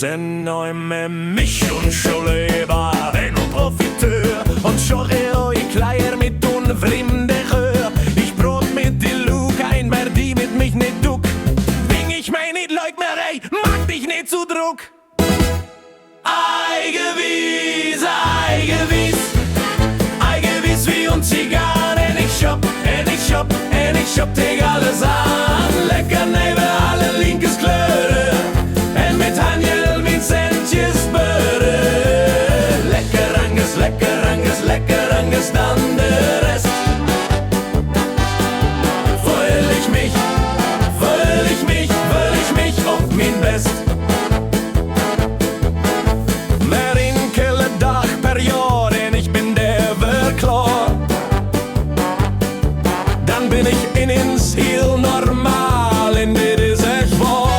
Sen noi med mission lever en profiteur und schorre ich kleier mit unvrimde Röhr. Ich brot mit die Luke, ein wer die mit mich nicht duck. Wing ich mein nicht leuk mehr, ey, mag dich nicht zu Druck. Eigewies, Eigewies wie und Zigarren. Ich shop dich alles an. Lecker neben alle linkes Klöre. En mit Hanjel mit Centjes Böre. Lecker Anges, dann der Rest. Fühl ich mich auf mein Best. Mer in kille Dach per Jahr, en ich bin der klar. Dann bin ich ins heel normal, en dit is echt wahr.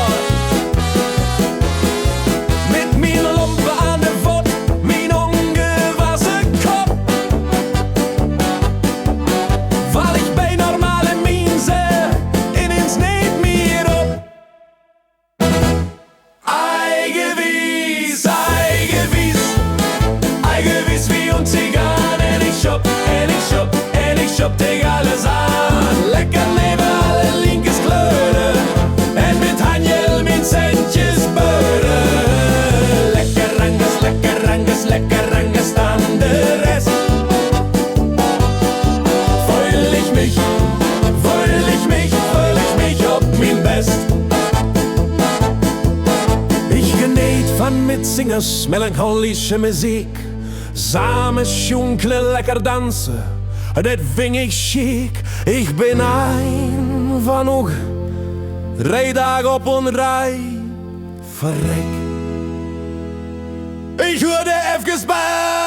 Mit min Lumpe an der Wort, min ungewassen Kopf. Weil ich bei normale Minse ins Neid mir up. Eigewies wie und Zigarren. Ich shop dich alles an. Lecker neben alle linkes Klöre. En mit Hanjel mit Centjes Böre. Lecker Anges, dann der Rest. Fühl ich mich ob mein Best. Ich genäht von Mitzingers melancholische Musik. Same schunkle lecker dansen, dat ving ik chic. Ich bin ein van ook Rijdag op een rij verrek. Ich würde FG's bei